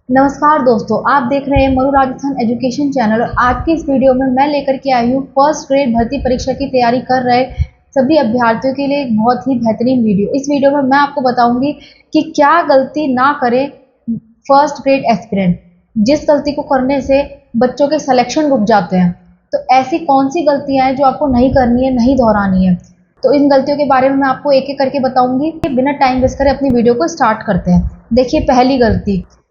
नमस्कार दोस्तों, आप देख रहे हैं मरु राजस्थान एजुकेशन चैनल। और आज की इस वीडियो में मैं लेकर के आई हूँ फर्स्ट ग्रेड भर्ती परीक्षा की तैयारी कर रहे सभी अभ्यर्थियों के लिए एक बहुत ही बेहतरीन वीडियो। इस वीडियो में मैं आपको बताऊंगी कि क्या गलती ना करें फर्स्ट ग्रेड एस्पिरेंट, जिस गलती को करने से बच्चों के सिलेक्शन रुक जाते हैं। तो ऐसी कौन सी गलतियां हैं जो आपको नहीं करनी है, नहीं दोहरानी है। तो इन गलतियों के बारे में मैं आपको एक एक करके बताऊंगी। बिना टाइम वेस्ट करे अपनी वीडियो को स्टार्ट करते हैं। देखिए,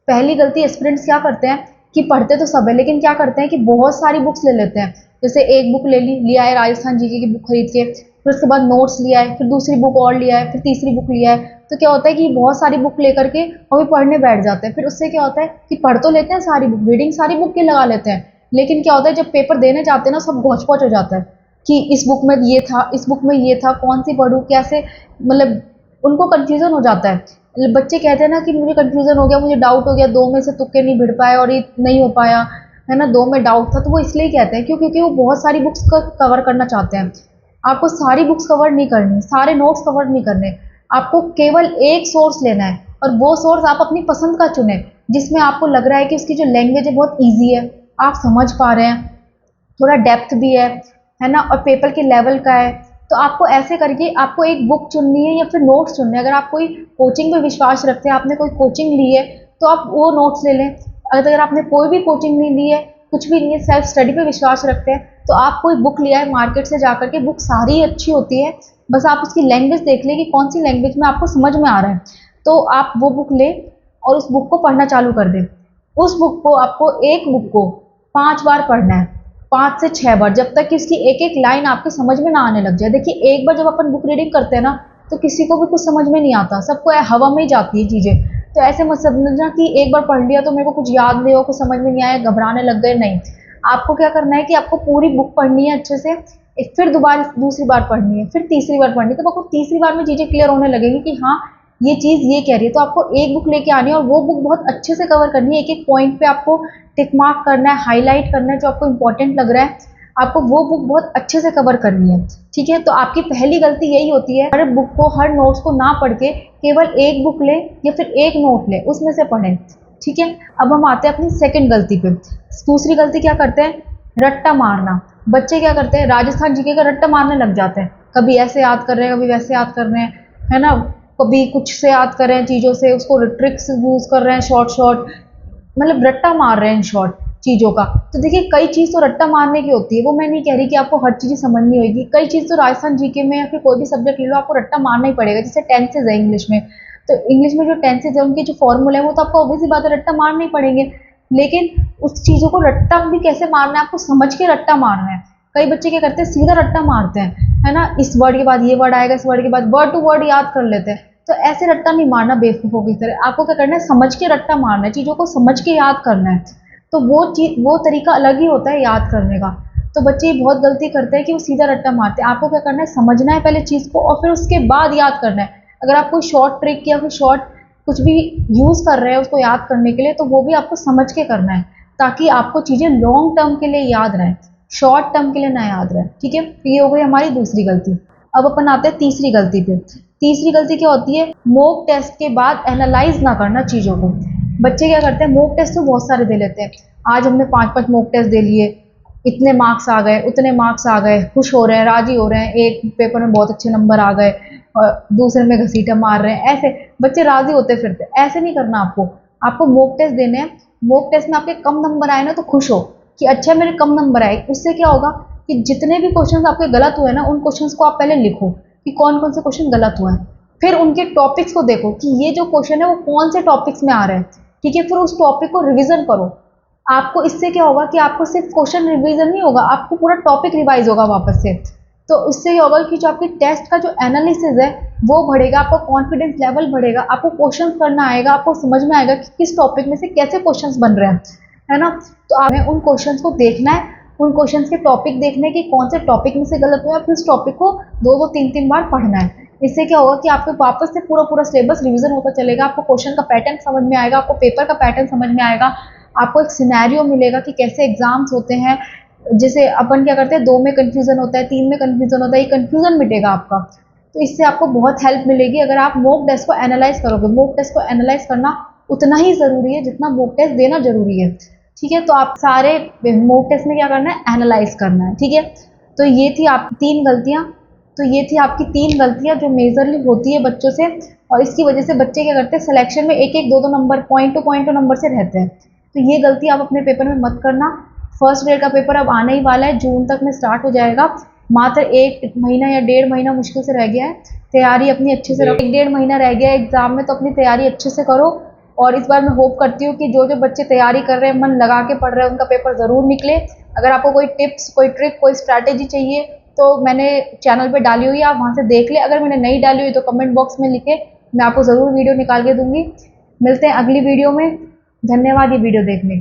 पहली गलती एस्पिरेंट्स क्या करते हैं कि पढ़ते तो सब है, लेकिन क्या करते हैं कि बहुत सारी बुक्स ले लेते हैं। जैसे एक बुक लिया है राजस्थान जीके की बुक खरीद के, फिर उसके बाद नोट्स लिया है, फिर दूसरी बुक और लिया है, फिर तीसरी बुक लिया है। तो क्या होता है कि बहुत सारी बुक लेकर के हम भी पढ़ने बैठ जाते हैं। फिर उससे क्या होता है कि पढ़ तो लेते हैं सारी बुक, रीडिंग सारी बुक की लगा लेते हैं, लेकिन क्या होता है जब पेपर देने जाते हैं ना, सब घोच पोच हो जाता है कि इस बुक में ये था, इस बुक में ये था, कौन सी पढ़ूं, कैसे, मतलब उनको कंफ्यूजन हो जाता है। बच्चे कहते हैं ना कि मुझे कंफ्यूजन हो गया, मुझे डाउट हो गया, दो में से तुक्के नहीं भिड़ पाए और ये नहीं हो पाया, है ना, दो में डाउट था। तो वो इसलिए कहते हैं क्योंकि वो बहुत सारी बुक्स को कवर करना चाहते हैं। आपको सारी बुक्स कवर नहीं करनी, सारे नोट्स कवर नहीं करने। आपको केवल एक सोर्स लेना है और वो सोर्स आप अपनी पसंद का चुने, जिसमें आपको लग रहा है कि उसकी जो लैंग्वेज है बहुत ईजी है, आप समझ पा रहे हैं, थोड़ा डेप्थ भी है ना, और पेपर के लेवल का है। तो आपको ऐसे करके आपको एक बुक चुननी है या फिर नोट्स चुनने हैं। अगर आप कोई कोचिंग पे विश्वास रखते हैं, आपने कोई कोचिंग ली है, तो आप वो नोट्स ले लें। अगर आपने कोई भी कोचिंग नहीं ली है, कुछ भी नहीं है, सेल्फ स्टडी पे विश्वास रखते हैं, तो आप कोई बुक लिया है मार्केट से जाकर के, बुक सारी अच्छी होती है, बस आप उसकी लैंग्वेज देख लें कि कौन सी लैंग्वेज में आपको समझ में आ रहा है। तो आप वो बुक लें और उस बुक को पढ़ना चालू कर दें। उस बुक को आपको, एक बुक को 5 बार पढ़ना है, 5 से 6 बार, जब तक कि उसकी एक एक लाइन आपके समझ में ना आने लग जाए। देखिए, एक बार जब अपन बुक रीडिंग करते हैं ना, तो किसी को भी कुछ समझ में नहीं आता, सबको हवा में ही जाती है चीज़ें। तो ऐसे मत समझना कि एक बार पढ़ लिया तो मेरे को कुछ याद नहीं हो, कुछ समझ में नहीं आया, घबराने लग गए, नहीं। आपको क्या करना है कि आपको पूरी बुक पढ़नी है अच्छे से, फिर दोबारा दूसरी बार पढ़नी है, फिर तीसरी बार पढ़नी है। तो आपको तीसरी बार में चीज़ें क्लियर होने लगेंगी कि हाँ, ये चीज़ ये कह रही है। तो आपको एक बुक लेके आनी है और वो बुक बहुत अच्छे से कवर करनी है। एक एक पॉइंट पे आपको टिक मार्क करना है, हाईलाइट करना है, जो आपको इंपॉर्टेंट लग रहा है, आपको वो बुक बहुत अच्छे से कवर करनी है। ठीक है, तो आपकी पहली गलती यही होती है, हर बुक को, हर नोट्स को ना पढ़ के केवल एक बुक ले या फिर एक नोट ले, उसमें से पढ़ें। ठीक है, अब हम आते हैं अपनी सेकंड गलती पे। दूसरी गलती क्या करते हैं? रट्टा मारना। बच्चे क्या करते हैं, राजस्थान जीके का रट्टा मारने लग जाते हैं। कभी ऐसे याद कर रहे हैं, कभी वैसे याद कर रहे हैं, है ना, कभी कुछ से याद कर रहे हैं चीज़ों से, उसको ट्रिक्स यूज कर रहे हैं, शॉर्ट शॉर्ट, मतलब रट्टा मार रहे हैं शॉर्ट चीज़ों का। तो देखिए, कई चीज़ तो रट्टा मारने की होती है, वो मैं नहीं कह रही कि आपको हर चीज़ समझनी होगी। कई चीज़ तो राजस्थान जीके में या फिर कोई भी सब्जेक्ट ले लो, आपको रट्टा मारना ही पड़ेगा। जैसे टेंसेज है इंग्लिश में, तो इंग्लिश में जो टेंसेज है, उनके जो फॉर्मूले है, वो तो आपको ऑब्वियसली बात है रट्टा मारना ही पड़ेंगे। लेकिन उस चीज़ों को रट्टा भी कैसे मारना है, आपको समझ के रट्टा मारना है। कई बच्चे क्या करते हैं, सीधा रट्टा मारते हैं, है ना, इस वर्ड के बाद ये वर्ड आएगा, इस वर्ड के बाद वर्ड टू वर्ड याद कर लेते हैं। तो ऐसे रट्टा नहीं मारना बेवकूफ़ों की तरह। आपको क्या करना है, समझ के रट्टा मारना है, चीज़ों को समझ के याद करना है। तो वो चीज़, वो तरीका अलग ही होता है याद करने का। तो बच्चे बहुत गलती करते हैं कि वो सीधा रट्टा मारते हैं। आपको क्या करना है, समझना है पहले चीज़ को और फिर उसके बाद याद करना है। अगर आप कोई शॉर्ट ट्रिक या फिर शॉर्ट कुछ भी यूज़ कर रहे हैं उसको याद करने के लिए, तो वो भी आपको समझ के करना है, ताकि आपको चीज़ें लॉन्ग टर्म के लिए याद रहें, शॉर्ट टर्म के लिए ना याद रहे। ठीक है, तो ये हो गई हमारी दूसरी गलती। अब अपन आते हैं तीसरी गलती पे। तीसरी गलती क्या होती है, मॉक टेस्ट के बाद एनालाइज ना करना चीज़ों को। बच्चे क्या करते हैं, मॉक टेस्ट तो बहुत सारे दे लेते हैं। आज हमने 5-5 मॉक टेस्ट दे लिए, इतने मार्क्स आ गए, उतने मार्क्स आ गए, खुश हो रहे हैं, राजी हो रहे हैं, एक पेपर में बहुत अच्छे नंबर आ गए और दूसरे में घसीटा मार रहे हैं। ऐसे बच्चे राजी होते फिरते। ऐसे नहीं करना आपको। आपको मॉक टेस्ट देने हैं। मॉक टेस्ट में आपके कम नंबर आए ना, तो खुश हो कि अच्छा मेरे कम नंबर आए। उससे क्या होगा कि जितने भी क्वेश्चंस आपके गलत हुए ना, उन क्वेश्चंस को आप पहले लिखो कि कौन कौन से क्वेश्चन गलत हुए हैं। फिर उनके टॉपिक्स को देखो कि ये जो क्वेश्चन है वो कौन से टॉपिक्स में आ रहे हैं। ठीक है, फिर उस टॉपिक को रिवीजन करो। आपको इससे क्या होगा कि आपको सिर्फ क्वेश्चन रिवीजन नहीं होगा, आपको पूरा टॉपिक रिवाइज होगा वापस से। तो इससे ये होगा कि जो आपकी टेस्ट का जो एनालिसिस है वो बढ़ेगा, आपका कॉन्फिडेंस लेवल बढ़ेगा, आपको क्वेश्चन करना आएगा, आपको समझ में आएगा कि किस टॉपिक में से कैसे क्वेश्चन बन रहे हैं, है ना। तो आपने उन क्वेश्चन को देखना है, उन क्वेश्चन के टॉपिक देखने की कौन से टॉपिक में से गलत हुआ है, फिर उस टॉपिक को 2-2 3-3 बार पढ़ना है। इससे क्या होगा कि आपको वापस से पूरा सिलेबस रिवीजन होता चलेगा, आपको क्वेश्चन का पैटर्न समझ में आएगा, आपको पेपर का पैटर्न समझ में आएगा, आपको एक सिनेरियो मिलेगा कि कैसे एग्जाम्स होते हैं। जैसे अपन क्या करते हैं, 2 में कन्फ्यूजन होता है, 3 में कन्फ्यूजन होता है, ये कन्फ्यूजन मिटेगा आपका। तो इससे आपको बहुत हेल्प मिलेगी अगर आप मॉक टेस्ट को एनालाइज करोगे। मॉक टेस्ट को एनालाइज करना उतना ही ज़रूरी है जितना मॉक टेस्ट देना ज़रूरी है। ठीक है, तो आप सारे मॉक टेस्ट में क्या करना है, एनालाइज करना है। ठीक है, तो ये थी आपकी 3 गलतियाँ। तो ये थी आपकी 3 गलतियाँ जो मेजरली होती है बच्चों से, और इसकी वजह से बच्चे क्या करते हैं, सिलेक्शन में 1-1, 2-2 नंबर, पॉइंट टू नंबर से रहते हैं। तो ये गलती आप अपने पेपर में मत करना। फर्स्ट ग्रेड का पेपर अब आने ही वाला है, जून तक में स्टार्ट हो जाएगा। मात्र 1 महीना या 1.5 महीना मुश्किल से रह गया है। तैयारी अपनी अच्छे से रखो। 1-1.5 महीना रह गया है एग्जाम में, तो अपनी तैयारी अच्छे से करो। और इस बार मैं होप करती हूँ कि जो जो बच्चे तैयारी कर रहे हैं, मन लगा के पढ़ रहे हैं, उनका पेपर ज़रूर निकले। अगर आपको कोई टिप्स, कोई ट्रिक, कोई स्ट्रैटेजी चाहिए तो मैंने चैनल पे डाली हुई है, आप वहाँ से देख लें। अगर मैंने नहीं डाली हुई तो कमेंट बॉक्स में लिखे, मैं आपको ज़रूर वीडियो निकाल के दूंगी। मिलते हैं अगली वीडियो में। धन्यवाद ये वीडियो देखने के लिए।